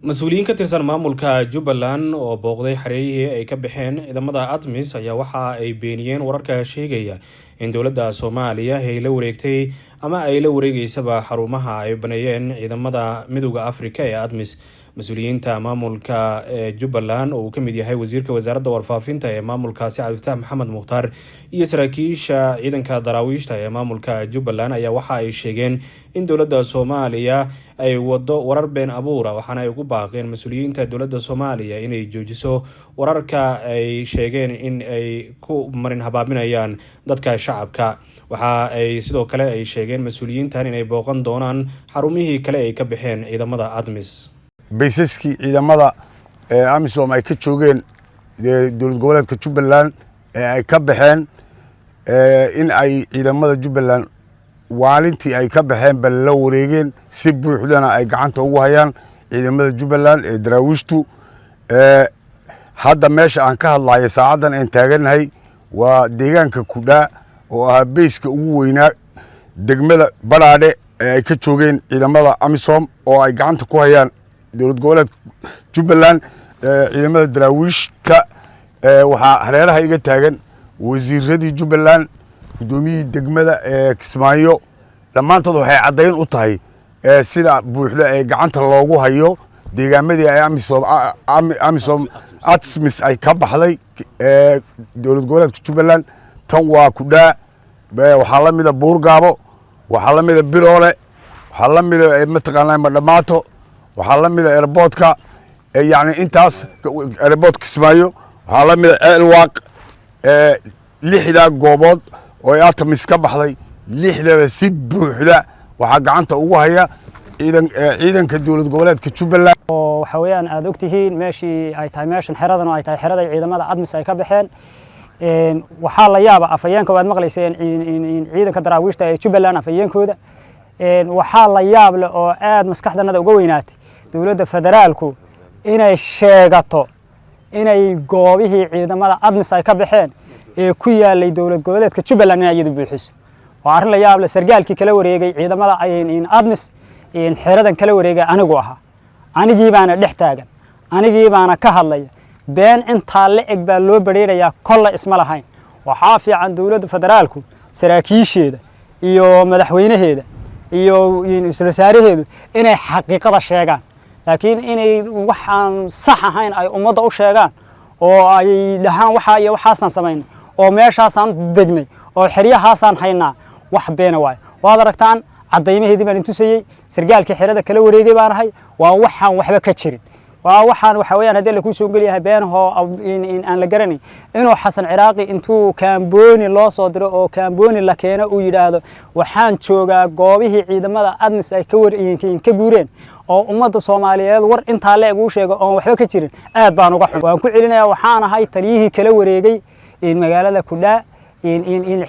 mas-uuliyiin ka tirsan maamulka Jubbaland oo booqday xareeyihii ay ka baxeen ciidamada ATMIS ayaa waxa ay beeniyeen wararka sheegaya in dowladda Soomaaliya ay la wareegtay ama ay la wareegaysaba xarumaha ay baneeyeen ciidamada Midowga Afrika ee ATMIS. mas-uuliyiinta maamulka Jubbaland oo ka mid yahay wasiirka wasaaradda warfaafinta ee maamulkaasi Cabdifataax Maxamed Mukhtaar iyo saraakiisha ciidanka daraawiishta ee maamulka Jubbaland ayaa waxa ay sheegeen in dowladda Soomaaliya ay wado warar been abuura waxaana ay ugu baaqeen mas-uuliyiinta dowladda Soomaaliya inay joojiso wararka ay sheegeen in ay ku marin habaabinayaan dadka shacabka. waxa ay sidoo kale ay sheegeen mas-uuliyiintan inay booqan doonaan xarumihii kale ay ka baxeen ciidamada ATMIS. baysaskii ciidamada AMISOM ay ka joogeen dowlad goboleedka Jubbaland ay ka baxeen in ay ciidamada Jubbaland waalintii ay ka baxeen bal la wareegeen si buuxdana ay gacanta ugu hayaan ciidamada Jubbaland ee daraawiishtu. hadda meesha aan ka hadlayo saacadan aan taaganahay waa deegaanka Kudhaa oo ah bayska ugu weynaa degmada Baraadhe ay ka joogeen ciidamada AMISOM oo ay gacanta ku hayaan dowlad goboleedka Jubbaland. ciidamada daraawiishta waxaa hareeraha iga taagan wasiiradii Jubbaland, gudoomiyihii degmada Kismaayo, dhammaantood waxay caddayn u tahay sida buuxda ee gacanta loogu hayo deegaamadii ay AMISOM ATMIS ay ka baxday dowlad goboleedka Jubbaland. tan waa Kudhaa, waxaa la mida Buurgaabo, waxaa la mida Biroole, waxaa la mida mataqaanaa Madhamaato, waxaa la mida airportka yani intaas airportka Kismaayo, waxaa la mida Ceelwaaq. lixda goobood oo ATMIS ka baxday lixdaba si buuxda waxaa gacanta ugu haya ciidanka dowlad goboleedka Jubbaland. waxa weeyaan aad ogtihiin meeshii ay tahay meeshan xeradan oo ay tahay xerada ciidamada ATMIS ay ka baxeen. waxaa la yaaba afayeenka waad maqlayseen in ciidanka daraawiishta ee Jubbaland afayeenkooda waxaa la yaab leh oo aad maskaxdanada uga weynaatay dowladda federaalku inay sheegato inay goobihii ciidamada ATMIS ay ka baxeen ee ku yaalay dowlad goboleedka Jubbaland inay iyadu buuxiso. waa arrin la yaab leh. sargaalkii kala wareegay ciidamada ATMIS xeradan kala wareegay anigu ahaa, anigii baana dhex taagan, anigii baana ka hadlaya. been intaa la eg baa loo bareerayaa kolla isma lahayn. waxaa fiican dowladda federaalku saraakiisheeda iyo madaxweynaheeda iyo isla wasaaraheedu inay xaqiiqada sheegaan, laakiin inay waxaan sax ahayn ay ummadda u sheegaan oo ay dhahaan waxa iyo waxaasan samaynay oo meeshaasaan degnay oo xeryahaasaan haynaa wax beena waay. waad aragtaan cadaymaheedii baan intusayey, sargaalkii xerada kala wareegay baan ahay. waa waxaan waxba ka jirin, waa waxaan waxa weeyaan haddii la ku soo geliyahay beenahoo in aan la garanayn inuu xasan ciraaqi intuu kaambooni loo soo diro oo kaambooni la keeno uu yidhaahdo waxaan joogaa goobihii ciidamada ATMIS ay ka guureen oo ummadda Soomaaliyeed war intaa la eg uu sheego oo waxba ka jirin. aad baan uga xun. waan ku celinayaa waxaan ahay taliyihii kala wareegay magaalada Kudhaa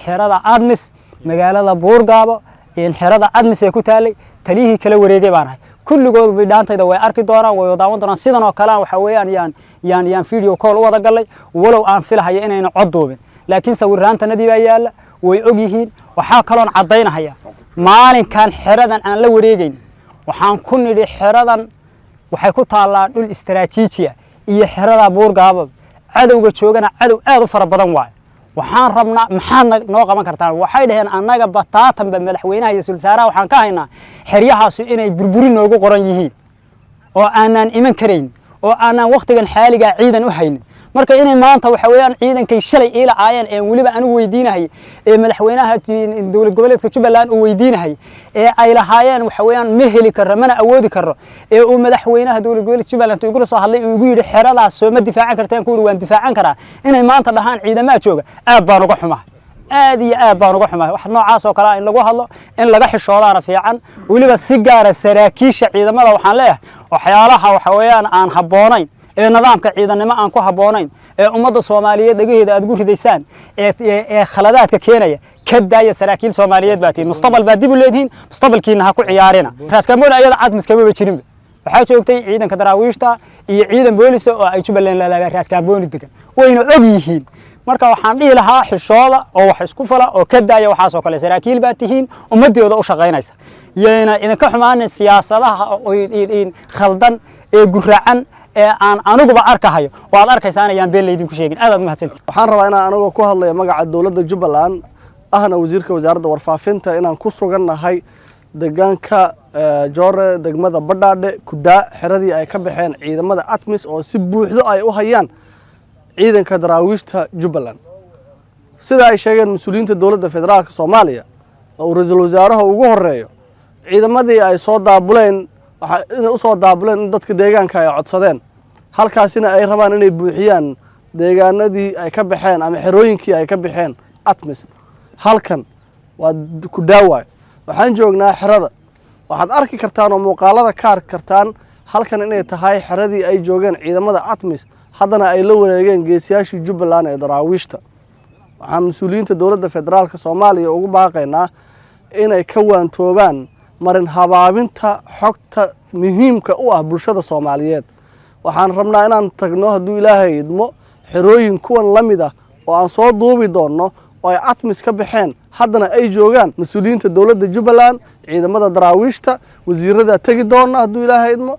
xerada ATMIS, magaalada Buurgaabo xerada ATMIS ee ku taalay taliyihii kala wareegay baan ahay. kulligood bidhaantayda way arki doonaan, way daawan doonaan. sidan oo kale waxa weeyaan yaan video call u wada galay walow aan filahayo inayna cod duubin, laakiin sawiraantanadii baa yaala way og yihiin. waxaa kaloon caddaynaya maalinkan xeradan aan la wareegayn waxaan ku nidhi xeradan waxay ku taallaa dhul istaraatiiji ah iyo xerada Buurgaabo. cadowga joogana cadow aad u fara badan waay. waxaan rabnaa maxaad noo qaban kartaan? waxay dhaheen annaga bataatanba madaxweynaha iyo sulsaaraha waxaan ka haynaa xeryahaasi inay burburi noogu qoran yihiin oo aanan iman karayn oo aanan waqtigan xaaliga ciidan u haynin. marka inay maanta waxa weeyaan ciidankay shalay ila aayeen ee waliba anigu weydiinahay ee madaxweynaha dowlad goboleedka Jubbaland uu weydiinahay ee ay lahaayeen waxa weeyaan ma heli karo mana awoodi karo ee uu madaxweynaha dowlad goboleedka Jubbaland uu soo hadlay uu yiri xeradaas soo ma difaacan kartaan kuwi waan difaacan karaa. inay maanta dhahaan ciidamada jooga aad baan uga xumaa, aad iyo aad baan uga xumaa. wax noocaas oo kale in lagu hadlo in laga xishoodaana fiican. waliba si gaar ah saraakiisha ciidamada waxaan leeyahay waxyaalaha waxa weeyaan aan haboonayn ee nidaamka ciidanimo aan ku haboonayn ee ummadda Soomaaliyeed dhagaheeda aad ugu ridaysaan ee khaladaadka keenaya ka daaya. saraakiil Soomaaliyeed baa tiin mustaqbal baa dib u leedihiin, mustaqbalkiina ha ku ciyaarina. raaskamoon ayada ATMIS kama jirin. waxaa joogtay ciidanka daraawiishta iyo ciidan boolis oo ay Jubbaland la raaskamoon degan wayna og yihiin. marka waxaan dhihi lahaa xishooda oo wax isku fala oo ka daaya waxaas oo kale. saraakiil baa tihiin ummadooda u shaqaynaysa yeena idinka xumaan siyaasadaha oo in khaldan guraacan aan anuguba arkahayo waad arkaysaa ayaan been leedin ku sheegin aad mahadsantii waxaan rabaa inaan anigu ku hadlayo magaca dawladda Jubbaland ahna wasiirka wasaaradda warfaafinta inaan ku sugannahay deegaanka Joore degmada Badhaadhe Kudaa xiradii ay ka baxeen ciidamada ATMIS oo si buuxdo ay u hayaan ciidanka daraawiishta Jubbaland sida ay sheegeen mas'uuliyiinta dawladda federaalka Soomaaliya oo ra'iisul wasaaraha ugu horeeyo ciidamadii ay soo daabuleen waxa u soo daabuleen dadka deegaanka ay codsadeen halkaasina ay rabaan inay buuxiyaan deegaanadii ay ka baxeen ama xerooyinkii ay ka baxeen ATMIS halkan waa ku daawaay waxaan joognaa xerada waxaad arki kartaan oo muuqaalada ka arki kartaan halkan inay tahay xeradii ay joogeen ciidamada ATMIS haddana ay la wareegeen geesiyaashii Jubbaland ee daraawiishta waxaan mas'uuliyiinta dawladda federaalka Soomaaliya ugu baaqaynaa inay ka waantoobaan marin habaabinta xogta muhiimka u ah bulshada Soomaaliyeed waxaan rabnaa inaan tagno hadduu Ilaahay idmo xerooyin kuwan la mid ah oo aan soo duubi doonno oo ay ATMIS ka baxeen haddana ay joogaan mas'uuliyiinta dawladda Jubbaland ciidamada daraawiishta wasiirada tagi doona hadduu Ilaahay idmo